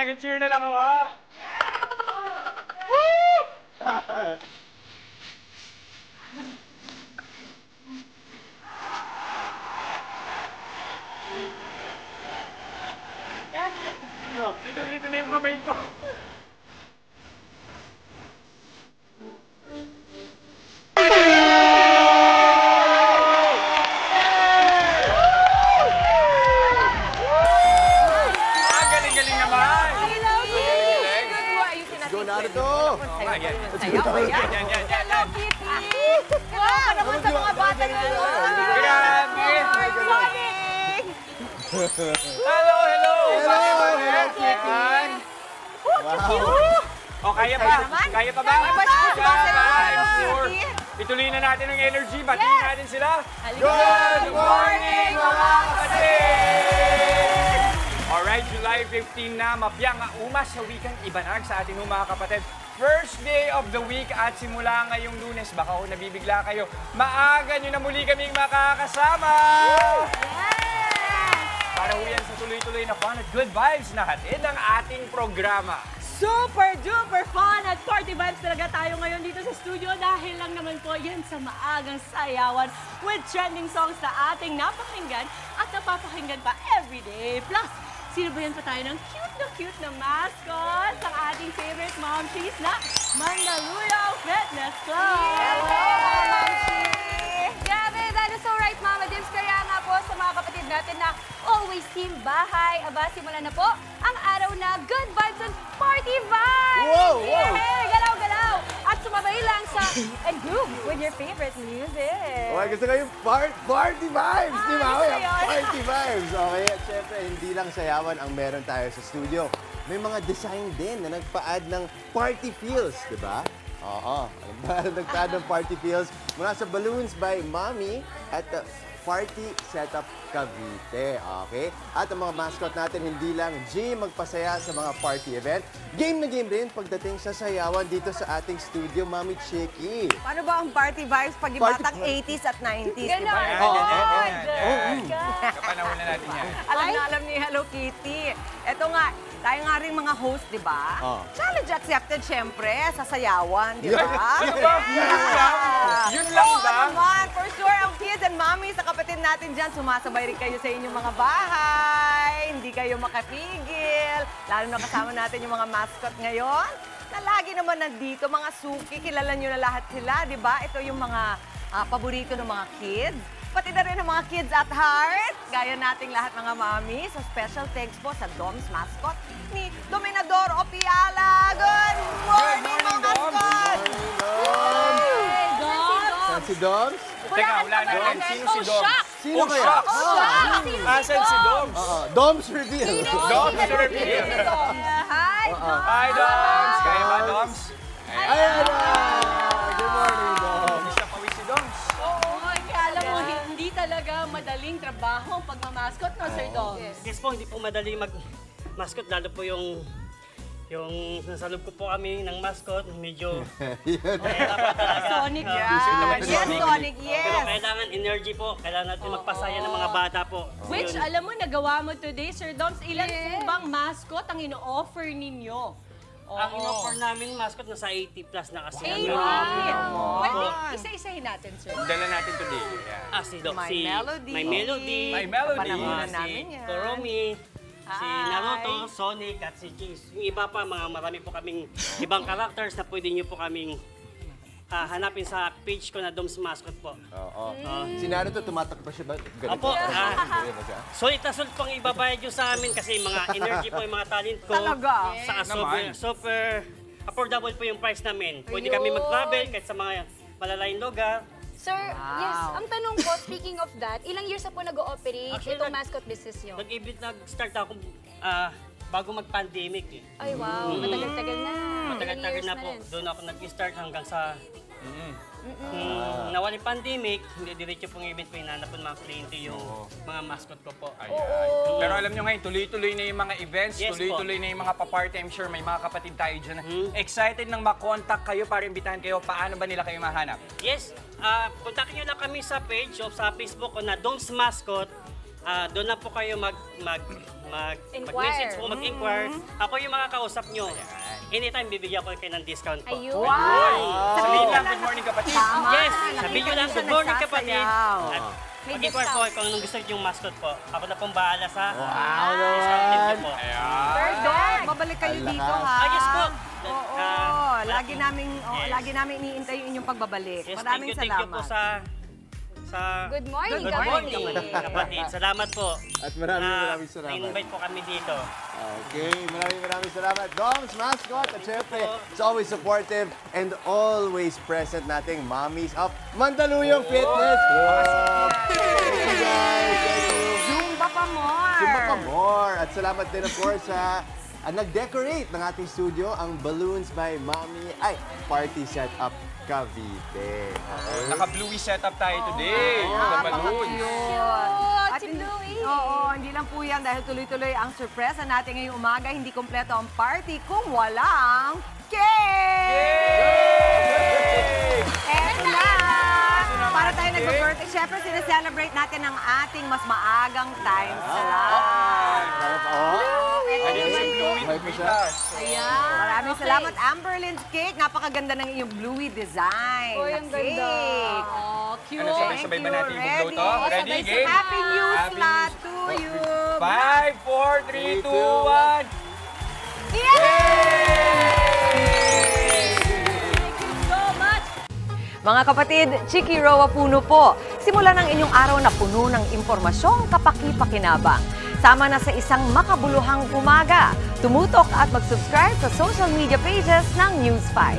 Nag-cheer na lang ako, ha? Woo! Dito na yung kamay ko. Galing-galing naman. Go, Naruto! Yan. Hello, Kitty! Wow, naman sa mga bata na Grabe! Morning! Hello! Wow! O, kaya pa? Kaya pa ba? I'm sure. Ituloy na natin ang energy. Batiin natin sila. Good morning, mga kapatid! Alright, July 15 na. Mapiyang umas sa wikang ibanag sa ating mga kapatid. First day of the week at simula ngayong Lunes, baka kung nabibigla kayo, maaga nyo na muli kaming makakasama! Para ho yan sa tuloy-tuloy na fun at good vibes na hatid ng ating programa. Super duper fun at party vibes talaga tayo ngayon dito sa studio dahil lang naman po yan sa maagang sayawan with trending songs na ating napakinggan at napapakinggan pa everyday. Plus, sinabayan pa tayo ng cute na mascot ng ating favorite mom cheese na Mandaluyong Fitness Club. Hello, Mama Chi! Grabe, that is so right, Mama Dims. Kaya nga po sa mga kapatid natin na always team bahay. Aba, simulan na po ang araw na good vibes and party vibes! Wow, wow. Yeah, galaw-galaw! At sumabay lang sa and groove with your favorite music. Okay, gusto ko yung party vibes, di ba? gusto yun. Party vibes. Okay, at syempre, hindi lang sayawan ang meron tayo sa studio. May mga design din na nagpa-add ng party feels, di ba? Oo, nagpa-add ng party feels mula sa Balloons by Mommy at Party Setup Cavite. Okay? At ang mga mascot natin, hindi lang magpasaya sa mga party event. Game na game rin pagdating sa sayawan dito sa ating studio, Mami Chicky. Paano ba ang party vibes pag batang 80s at 90s? Ganon! Kapanahon na natin yan. Alam ni Hello Kitty. Ito nga, tayo nga rin mga host, di ba? Challenge accepted, syempre, sa sayawan, di ba? Yun lang Oo ba? naman, for sure, ang kids and mommy sa kapatid natin dyan, sumasabay rin kayo sa inyong mga bahay. Hindi kayo makapigil. Lalo na kasama natin yung mga mascot ngayon na lagi naman nandito, mga suki. Kilala nyo na lahat sila, di ba? Ito yung mga paborito ng mga kids. Pati na rin ang mga kids at heart. Gaya nating lahat mga mami. So special thanks po sa Dom's mascot ni Dominador Opiala. Good morning, mga mascot! Saan si Doms? Teka, wala na rin. Sino si Dom? Sino kaya? Asan si Doms? Doms reveal. Doms reveal. Hi, Dom! Hi, Doms! Kaya ba, Doms? Ayan na! Good morning, Doms. Isa pawis si Doms. Alam mo, hindi talaga madaling trabaho ang pagmamaskot, no, Sir Dom? Yes po, hindi po madali mag-mascot, lalo po yung nasa loob ko po kami ng mascot, medyo mahirapan talaga. Sonic yan. Yes, Sonic, Pero yes! kailangan energy po, kailangan natin magpasaya ng mga bata po. Which, Yun. alam mo, nagawa mo today, Sir Doms. Ilan po bang mascot ang ino-offer ninyo? Ang in-offer namin mascot nasa 80 plus na kasi. Ay, Wow. Pwede, isa-isahin natin, Sir. Dala natin today. Yeah. Si Doc, My si Melody. My Melody. My Melody. Panahonan si namin yan. Toromi. Si Hi. Naruto, Sonic, at si Cheese. Yung iba pa, marami po kaming ibang characters na pwede nyo po kaming hanapin sa page ko na Dom's Mascot po. Si Naruto, tumatak pa siya ba? Ganito? Opo. Ganito ba siya? Sulit na sulit pang ibabayad nyo sa amin kasi mga energy po yung mga talent ko. Talaga? Saka super affordable po yung price namin. Pwede kami mag-travel kahit sa mga malalayong lugar. Sir, yes, ang tanong ko, speaking of that, ilang years na po nag-ooperate Actually, itong mascot business nyo? Nag-start ako bago mag-pandemic eh. Ay, wow, matagal-tagal na. Matagal-tagal Ilang na years po. rin. Doon ako nag-start hanggang sa nawala yung pandemic, hindi diretso pong event po hinanap po ng mga kliyente yung mga mascot ko po. Pero alam nyo ngayon, tuloy-tuloy na yung mga events, Yes, tuloy-tuloy na yung mga pa-party. I'm sure may mga kapatid tayo dyan na excited nang makontak kayo para imbitahan kayo. Paano ba nila kayo mahanap? Yes, kontakin nyo lang kami sa page o sa Facebook ko na Dom's Mascot. Doon na po kayo mag-message po, mag-inquire. Ako yung makakausap nyo. Anytime, bibigyan ko kayo ng discount po. Ayun. Sabihin lang, good morning kapatid. Yes, sabihin nyo lang, good morning kapatid. At May mag-inquire po discount. kung anong gusto yung mascot po. Ako na pong bahala sa Wow discount naman! nyo po. Dong, babalik kayo Ang dito, lakas. ha? Yes po. Oo, lagi Yes. namin iniintay yung inyong pagbabalik. Yes, Maraming thank you po salamat. sa Good morning, Good morning, kapatid. kapatid. Salamat po. At maraming salamat. Na-invite po kami dito. Okay, maraming salamat. Doms, mascot, at syempre, it's always supportive and always present nating Mommies of Mandaluyong Fitness Club. Thank you guys. Thank you. Zumba pa more! Sumba pa more. At salamat din of course sa nag-decorate ng ating studio, ang Balloons by Mommy, Party Setup Cavite. Naka-bluey setup tayo today. Sa balloons. At Si Bluey. Oo, hindi lang po yan dahil tuloy-tuloy ang sorpresa natin ngayong umaga. Hindi kompleto ang party kung walang cake! Eto na! Para tayo nag-birthday, syempre sineselebrate natin ang ating mas maagang time slot. Ayun si Bluey May pa siya. Tumitas. Ayan. Maraming salamat, Amberlynn's Cake. Napakaganda ng iyong bluey design. Uy, na ang ganda. cake. Oh, cute. Ano, sabay-sabay ba natin yung Ready? buglo to? Oo, Ready, sabay-sabay. game? Happy New Happy Slot New- to you. 5, 4, 3, 2, 1. Mga kapatid, Chiki Roa Puno po. Simulan ang inyong araw na puno ng impormasyong kapaki-pakinabang. Sama na sa isang makabuluhang umaga. Tumutok at mag-subscribe sa social media pages ng News 5.